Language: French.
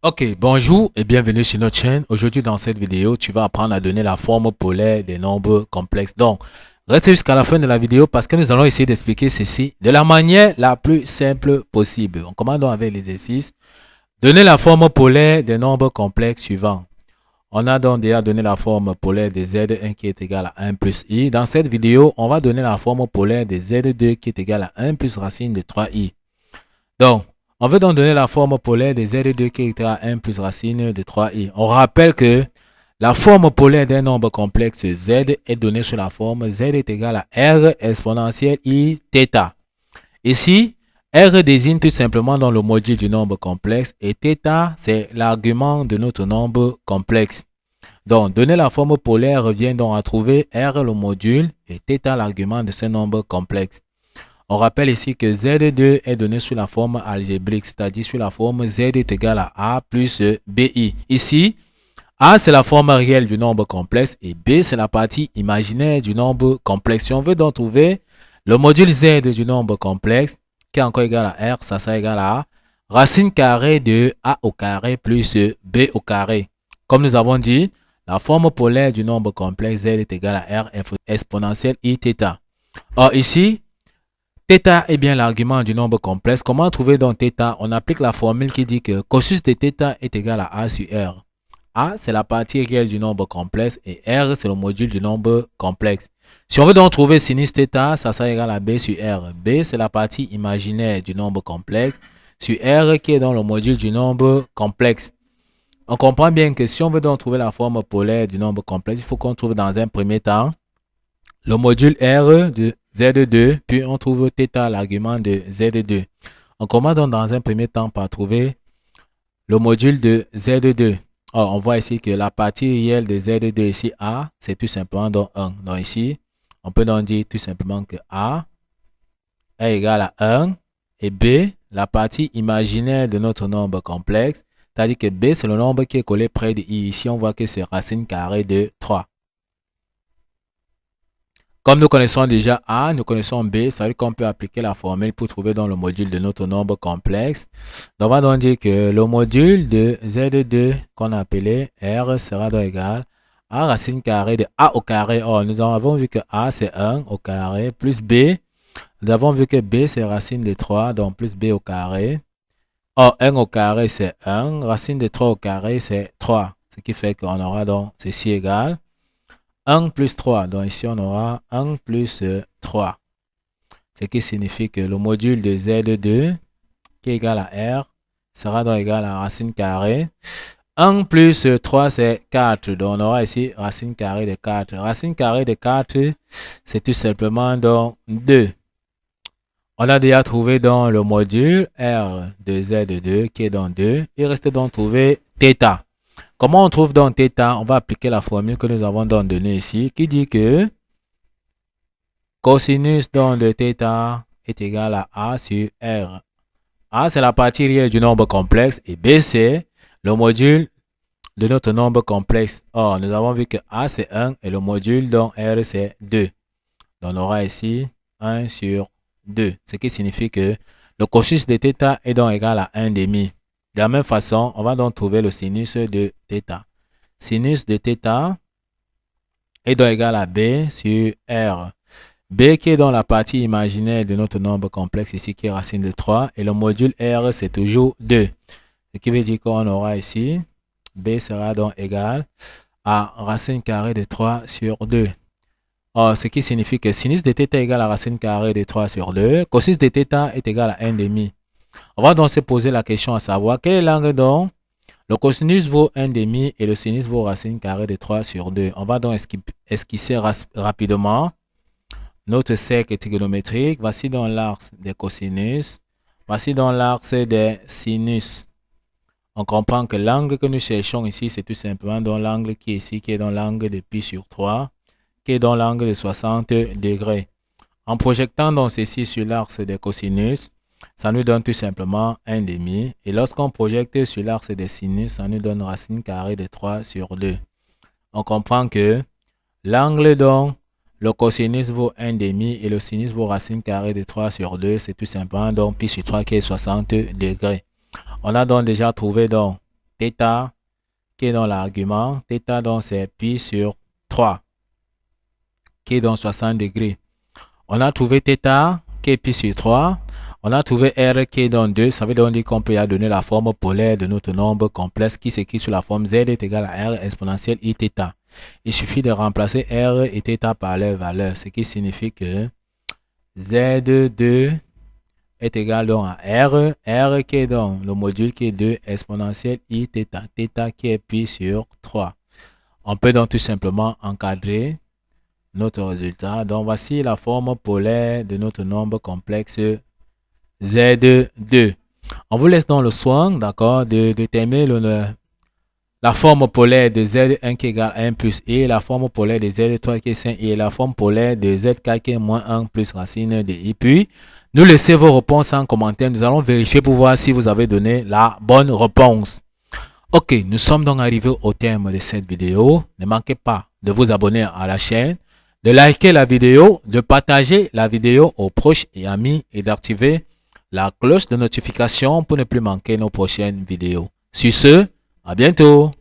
Ok, bonjour et bienvenue sur notre chaîne. Aujourd'hui, dans cette vidéo, tu vas apprendre à donner la forme polaire des nombres complexes. Donc, reste jusqu'à la fin de la vidéo parce que nous allons essayer d'expliquer ceci de la manière la plus simple possible. On commence donc avec l'exercice. Donner la forme polaire des nombres complexes suivants. On a donc déjà donné la forme polaire de Z1 qui est égal à 1 plus I. Dans cette vidéo, on va donner la forme polaire de Z2 qui est égal à 1 plus racine de 3I. Donc, on veut donc donner la forme polaire de Z2 qui est égal à 1 plus racine de 3i. On rappelle que la forme polaire d'un nombre complexe Z est donnée sous la forme Z est égal à R exponentielle I θ. Ici, R désigne tout simplement dans le module du nombre complexe et θ, c'est l'argument de notre nombre complexe. Donc, donner la forme polaire revient donc à trouver R le module et θ l'argument de ce nombre complexe. On rappelle ici que Z2 est donné sous la forme algébrique, c'est-à-dire sous la forme Z est égal à A plus BI. Ici, A c'est la forme réelle du nombre complexe et B c'est la partie imaginaire du nombre complexe. Si on veut donc trouver le module Z du nombre complexe, qui est encore égal à R, ça sera égal à racine carrée de A au carré plus B au carré. Comme nous avons dit, la forme polaire du nombre complexe Z est égal à R exponentielle I θ. Or ici, θ est bien l'argument du nombre complexe. Comment trouver donc θ? On applique la formule qui dit que cosinus de θ est égal à A sur R. A, c'est la partie réelle du nombre complexe et R, c'est le module du nombre complexe. Si on veut donc trouver sinus θ, ça sera égal à B sur R. B, c'est la partie imaginaire du nombre complexe sur R qui est dans le module du nombre complexe. On comprend bien que si on veut donc trouver la forme polaire du nombre complexe, il faut qu'on trouve dans un premier temps le module R de Z2, puis on trouve θ, l'argument de Z2. On commence donc dans un premier temps par trouver le module de Z2. Or, on voit ici que la partie réelle de Z2 ici, A, c'est tout simplement donc 1. Donc ici, on peut donc dire tout simplement que A est égal à 1 et B, la partie imaginaire de notre nombre complexe, c'est-à-dire que B, c'est le nombre qui est collé près de I. Ici, on voit que c'est racine carrée de 3. Comme nous connaissons déjà A, nous connaissons B, ça veut dire qu'on peut appliquer la formule pour trouver dans le module de notre nombre complexe. Donc, on va donc dire que le module de Z2 qu'on a appelé R sera donc égal à racine carrée de A au carré. Or, nous avons vu que A c'est 1 au carré plus B. Nous avons vu que B c'est racine de 3, donc plus B au carré. Or, 1 au carré c'est 1, racine de 3 au carré c'est 3. Ce qui fait qu'on aura donc ceci égal 1 plus 3. Donc ici, on aura 1 plus 3. Ce qui signifie que le module de Z2, qui est égal à R, sera donc égal à racine carrée. 1 plus 3, c'est 4. Donc on aura ici racine carrée de 4. Racine carrée de 4, c'est tout simplement donc 2. On a déjà trouvé dans le module R de Z2, qui est donc 2. Il reste donc trouver θ. Comment on trouve donc θ? On va appliquer la formule que nous avons donc donnée ici, qui dit que cosinus donc de θ est égal à A sur R. A, c'est la partie réelle du nombre complexe et B, c'est le module de notre nombre complexe. Or, nous avons vu que A, c'est 1 et le module donc R, c'est 2. Donc, on aura ici 1 sur 2, ce qui signifie que le cosinus de θ est donc égal à 1 demi. De la même façon, on va donc trouver le sinus de θ. Sinus de θ est donc égal à B sur R. B qui est dans la partie imaginaire de notre nombre complexe ici qui est racine de 3 et le module R c'est toujours 2. Ce qui veut dire qu'on aura ici B sera donc égal à racine carrée de 3 sur 2. Or, ce qui signifie que sinus de θ est égal à racine carrée de 3 sur 2. Cosinus de θ est égal à 1 demi. On va donc se poser la question à savoir quelle est l'angle donc le cosinus vaut 1 demi et le sinus vaut racine carrée de 3 sur 2. On va donc esquisser rapidement notre cercle trigonométrique. Voici donc l'axe des cosinus. Voici donc l'axe des sinus. On comprend que l'angle que nous cherchons ici, c'est tout simplement dans l'angle qui est ici, qui est dans l'angle de pi sur 3, qui est dans l'angle de 60 degrés. En projectant donc ceci sur l'axe des cosinus, ça nous donne tout simplement 1 demi. Et lorsqu'on projette sur l'axe des sinus, ça nous donne racine carrée de 3 sur 2. On comprend que l'angle dont le cosinus vaut 1 demi et le sinus vaut racine carrée de 3 sur 2, c'est tout simplement donc pi sur 3 qui est 60 degrés. On a donc déjà trouvé donc θ qui est dans l'argument. Θ donc c'est pi sur 3 qui est dans 60 degrés. On a trouvé θ qui est pi sur 3. On a trouvé R qui est dans 2. Ça veut donc dire qu'on peut donner la forme polaire de notre nombre complexe qui s'écrit sous la forme Z est égal à R exponentielle Iθ. Il suffit de remplacer R et θ par leur valeur, ce qui signifie que Z2 est égal donc à R qui est donc le module qui est 2 exponentielle Iθ, θ qui est pi sur 3. On peut donc tout simplement encadrer notre résultat. Donc voici la forme polaire de notre nombre complexe Z2. On vous laisse dans le soin, d'accord, de déterminer la forme polaire de Z1 qui est égal à 1 plus I, la forme polaire de Z3 qui est 5 I et la forme polaire de ZK qui est moins 1 plus racine de I. Puis, nous laissez vos réponses en commentaire. Nous allons vérifier pour voir si vous avez donné la bonne réponse. Ok, nous sommes donc arrivés au terme de cette vidéo. Ne manquez pas de vous abonner à la chaîne, de liker la vidéo, de partager la vidéo aux proches et amis et d'activer la cloche de notification pour ne plus manquer nos prochaines vidéos. Sur ce, à bientôt.